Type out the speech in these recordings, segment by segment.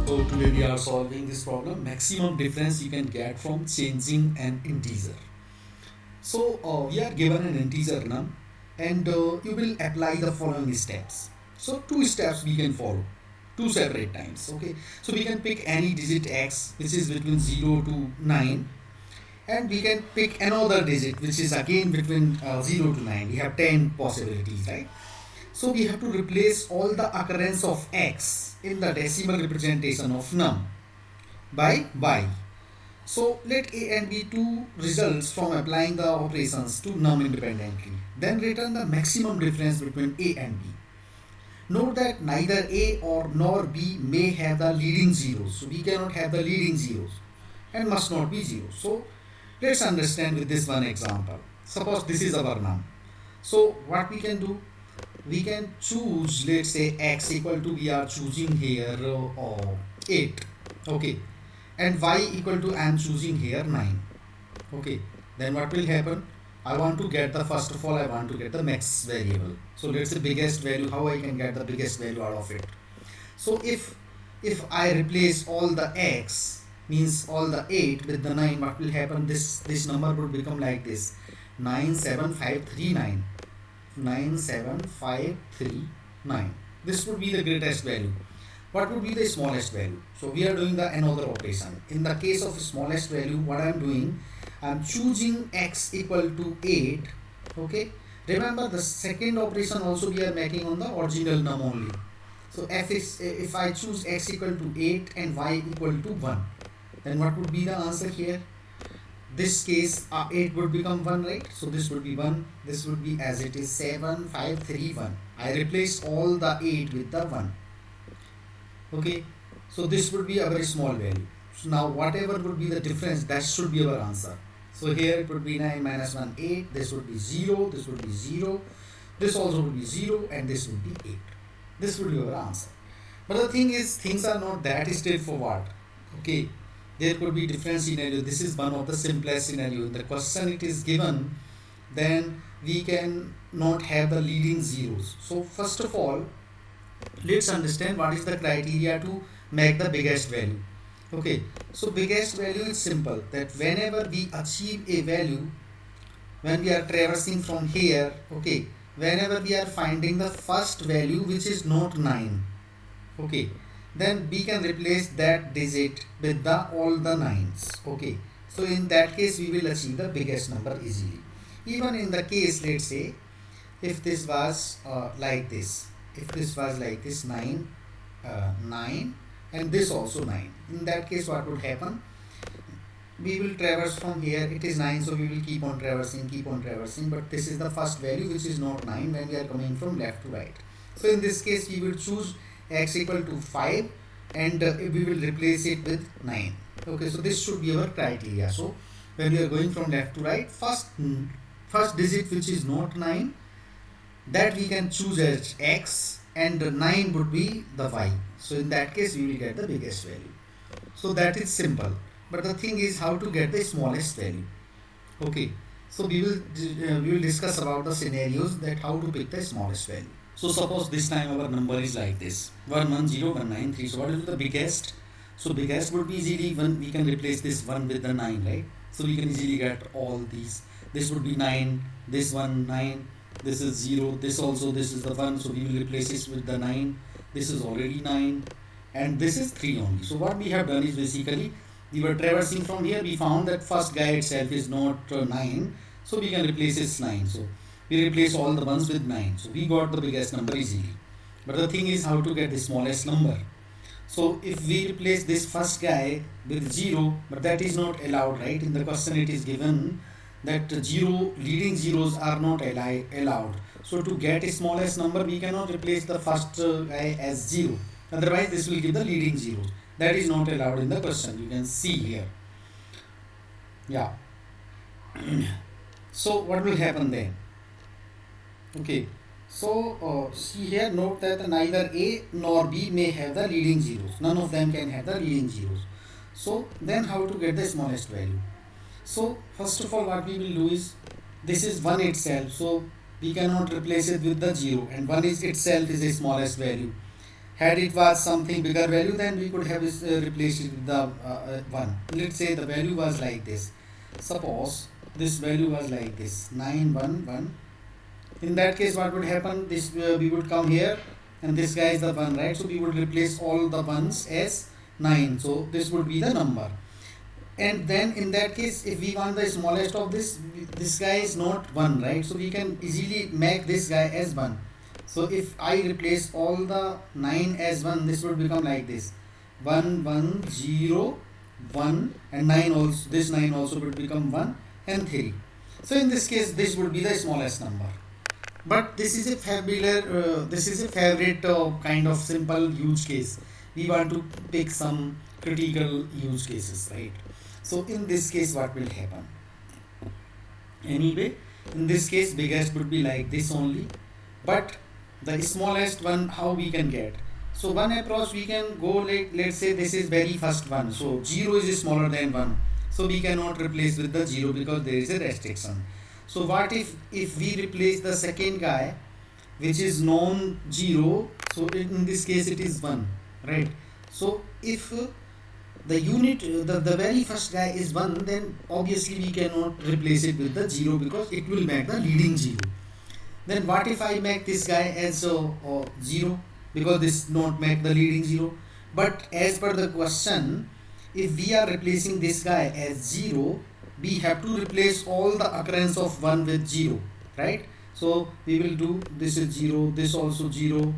So today we are solving this problem, maximum difference you can get from changing an integer. So we are given an integer num and you will apply the following steps. So two steps we can follow, two separate times. Okay, so we can pick any digit x which is between 0 to 9, and we can pick another digit which is again between 0 to 9. We have 10 possibilities, right? So we have to replace all the occurrence of x in the decimal representation of num by y. So let a and b two results from applying the operations to num independently. Then return the maximum difference between a and b. Note that neither a or nor b may have the leading zeros. So we cannot have the leading zeros and must not be zeros. So let's understand with this one example. Suppose this is our num. So what we can do? We can choose, let's say x equal to, we are choosing here 8, okay, and y equal to, I am choosing here 9, okay. Then what will happen? I want to get the, first of all I want to get the max variable. So let's say biggest value, how I can get the biggest value out of it. So if I replace all the x, means all the 8 with the 9, what will happen? This number would become like this: 97539. 97539. This would be the greatest value. What would be the smallest value? So we are doing the another operation. In the case of smallest value, what I am doing, I am choosing x equal to 8. Okay. Remember the second operation also we are making on the original num only. So if I choose x equal to 8 and y equal to 1, then what would be the answer here? This case 8 would become 1, right? So this would be 1, this would be as it is 7531. I replace all the 8 with the 1. Okay, so this would be a very small value. So now whatever would be the difference, that should be our answer. So here it would be 9 minus 1, 8. This would be 0, this would be 0, this also would be 0, and this would be 8. This would be our answer. But the thing is, things are not that straightforward. Okay, there could be different scenario. This is one of the simplest scenario. In the question it is given, then we can not have the leading zeros. So first of all, let's understand what is the criteria to make the biggest value. Okay, so biggest value is simple, that whenever we achieve a value, when we are traversing from here, okay, whenever we are finding the first value which is not 9, okay, then we can replace that digit with the all the 9s. Okay, so in that case we will achieve the biggest number easily. Even in the case, let's say if this was like this, if this was like this 9 and this also 9, in that case what would happen? We will traverse from here, it is 9, so we will keep on traversing, but this is the first value which is not 9 when we are coming from left to right. So in this case we will choose x equal to 5 and we will replace it with 9. Okay, so this should be our criteria. So when we are going from left to right, first digit which is not 9, that we can choose as x, and 9 would be the y. So in that case we will get the biggest value. So that is simple, but the thing is how to get the smallest value. Okay, so we will discuss about the scenarios, that how to pick the smallest value. So suppose this time our number is like this: 110193. So what is the biggest? So biggest would be easily 1. We can replace this 1 with the 9, right? So we can easily get all these. This would be 9, this one 9, this is 0, this also, this is the 1, so we will replace this with the 9. This is already 9, and this is 3 only. So what we have done is, basically we were traversing from here, we found that first guy itself is not 9, so we can replace this 9. So we replace all the ones with 9, so we got the biggest number easily. But the thing is how to get the smallest number. So if we replace this first guy with 0, but that is not allowed, right? In the question it is given that leading zeros are not allowed. So to get a smallest number, we cannot replace the first guy as 0, otherwise this will give the leading zeros. That is not allowed in the question, you can see here. Yeah. So what will happen then? Okay, so see here, note that neither A nor B may have the leading zeros. None of them can have the leading zeros. So then how to get the smallest value? So first of all what we will do is, this is 1 itself, so we cannot replace it with the 0, and 1 is itself is the smallest value. Had it was something bigger value, then we could have replaced it with the 1. Let's say the value was like this. Suppose this value was like this, 911. In that case, what would happen? This we would come here, and this guy is the 1, right? So we would replace all the 1s as 9. So this would be the number. And then in that case, if we want the smallest of this guy is not 1, right? So we can easily make this guy as 1. So if I replace all the 9 as 1, this would become like this: 1 1 0 1, and 9 also. This 9 also would become 1 and 3. So in this case, this would be the smallest number. But this is a favorite kind of simple use case. We want to pick some critical use cases, right? So in this case, what will happen? Anyway, in this case, biggest would be like this only, but the smallest one, how we can get? So one approach, we can go like, let's say this is very first one, so 0 is smaller than 1, so we cannot replace with the 0 because there is a restriction. So what if we replace the second guy, which is non-0? So in this case it is 1, right? So if the unit, the very first guy is 1, then obviously we cannot replace it with the 0 because it will make the leading 0. Then what if I make this guy as 0, because this not make the leading 0? But as per the question, if we are replacing this guy as 0, we have to replace all the occurrence of 1 with 0, right? So we will do, this is 0, this also 0,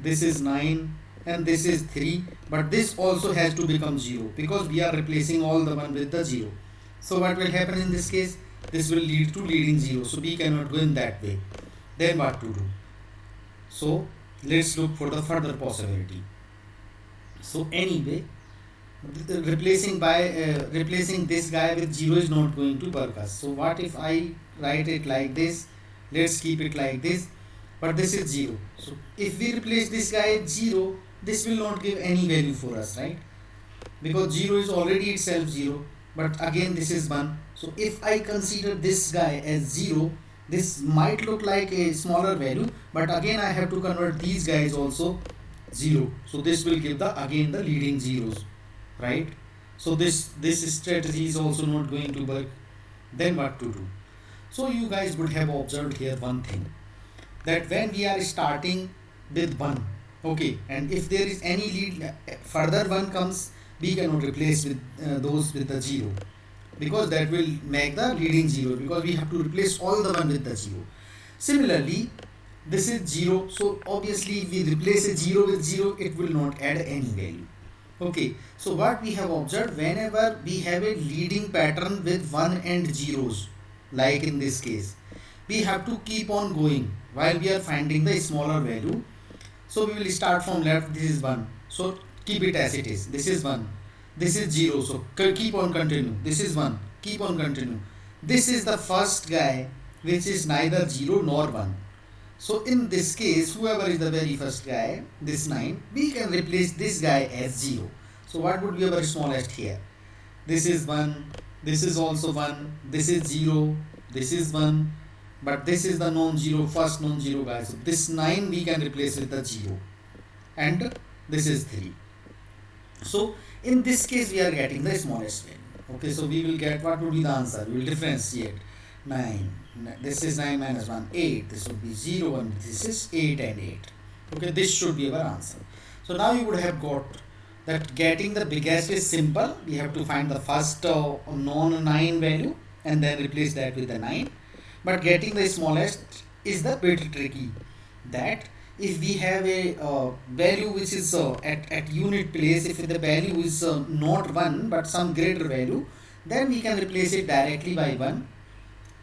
this is 9, and this is 3, but this also has to become 0 because we are replacing all the 1 with the 0. So what will happen in this case? This will lead to leading 0, so we cannot go in that way. Then what to do? So let's look for the further possibility. So anyway, replacing this guy with 0 is not going to work us. So what if I write it like this? Let's keep it like this, but this is 0. So if we replace this guy with 0, this will not give any value for us, right? Because 0 is already itself 0, but again this is 1. So if I consider this guy as 0, this might look like a smaller value, but again I have to convert these guys also 0. So this will give again the leading zeros, right? So this strategy is also not going to work. Then what to do? So you guys would have observed here one thing, that when we are starting with 1, okay, and if there is any lead further 1 comes, we cannot replace with those with the 0, because that will make the leading 0, because we have to replace all the 1 with the 0. Similarly, this is 0, so obviously if we replace a 0 with 0, it will not add any value. Okay, so what we have observed, whenever we have a leading pattern with 1 and zeros, like in this case, we have to keep on going while we are finding the smaller value. So we will start from left. This is 1, so keep it as it is. This is 1, this is 0, so keep on continue. This is 1, keep on continue. This is the first guy which is neither 0 nor 1. So in this case, whoever is the very first guy, this 9, we can replace this guy as 0. So what would be our smallest here? This is 1, this is also 1, this is 0, this is 1, but this is the non-zero, first non-zero guy. So this 9 we can replace with the 0, and this is 3. So in this case we are getting the smallest value. Okay, so we will get, what would be the answer? We will differentiate 9. This is 9 minus 1, 8. This would be 0, and this is 8 and 8. Okay, this should be our answer. So now you would have got that getting the biggest is simple. We have to find the first non-9 value and then replace that with the 9. But getting the smallest is the bit tricky. That if we have a value which is at unit place, if the value is not 1 but some greater value, then we can replace it directly by 1.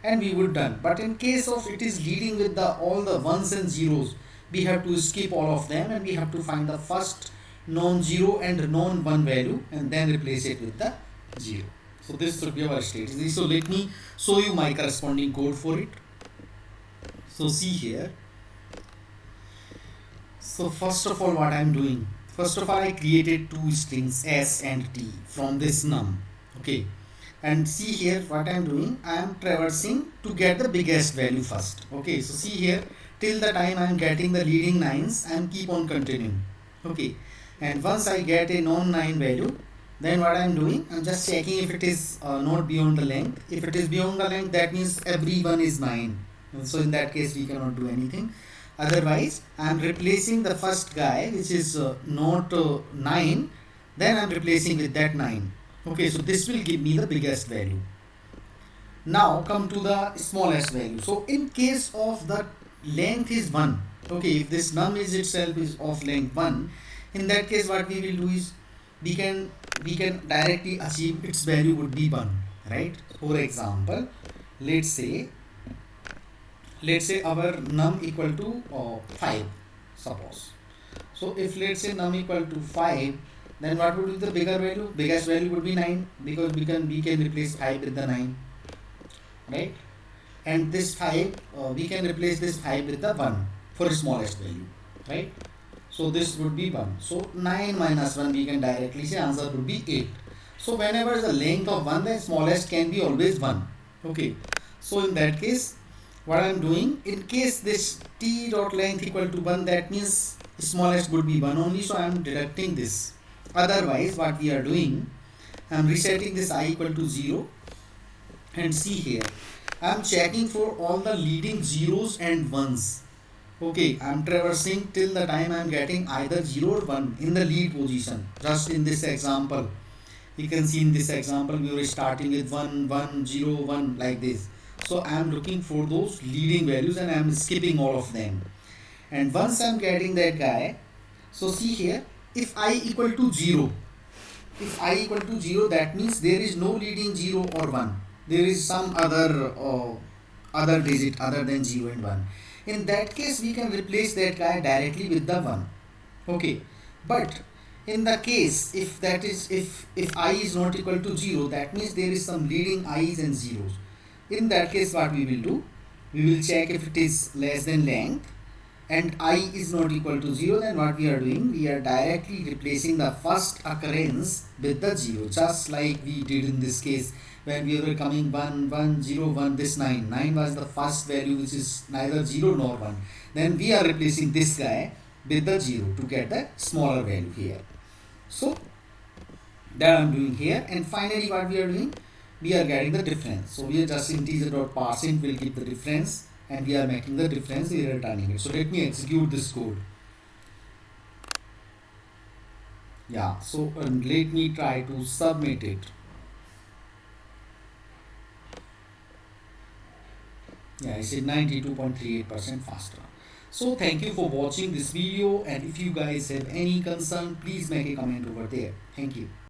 And we would done. But in case of it is leading with all the 1s and zeros, we have to skip all of them and we have to find the first non-zero and non-1 value and then replace it with the 0. So this should be our strategy. So let me show you my corresponding code for it. So see here. So first of all, what I am doing? First of all, I created two strings s and t from this num. Okay. And see here what I am doing, I am traversing to get the biggest value first. Okay, so see here, till the time I am getting the leading 9s, I am keep on continuing. Okay, and once I get a non-9 value, then what I'm doing, I'm just checking if it is not beyond the length. If it is beyond the length, that means everyone is 9. So in that case, we cannot do anything. Otherwise, I'm replacing the first guy, which is not 9. Then I'm replacing with that 9. Okay, so this will give me the biggest value. Now come to the smallest value. So in case of the length is 1, okay, if this num is itself is of length 1, in that case what we will do is we can directly achieve its value would be 1, right? For example, let's say our num equal to 5, suppose. So if let's say num equal to 5, then what would be the bigger value? Biggest value would be 9, because we can replace 5 with the 9, right? And this 5 we can replace this 5 with the 1 for smallest value, right? So this would be 1. So 9 minus 1, we can directly say answer would be 8. So whenever the length of 1, the smallest can be always 1. Okay, so in that case what I am doing, in case this t dot length equal to 1, that means smallest would be 1 only, so I am deducting this. Otherwise what we are doing, I am resetting this I equal to 0, and see here, I am checking for all the leading zeros and ones. Okay, I am traversing till the time I am getting either 0 or 1 in the lead position. Just in this example, you can see in this example we were starting with 1 1 0 1 like this. So I am looking for those leading values and I am skipping all of them. And once I am getting that guy, so see here, if I equal to 0, that means there is no leading 0 or 1. There is some other digit other than 0 and 1. In that case, we can replace that guy directly with the 1. Okay, but in the case if I is not equal to 0, that means there is some leading i's and zeros. In that case, what we will do, we will check if it is less than length and I is not equal to 0, then what we are doing, we are directly replacing the first occurrence with the 0, just like we did in this case when we were coming 1 1 0 1. This 9 was the first value, which is neither 0 nor 1. Then we are replacing this guy with the 0 to get the smaller value here. So that I am doing here, and finally what we are doing, we are getting the difference. So we are just integer dot parsing will give the difference, and we are making the difference, we are returning it. So let me execute this code. Yeah, so let me try to submit it. Yeah, I said 92.38% faster. So thank you for watching this video, and if you guys have any concern, please make a comment over there. Thank you.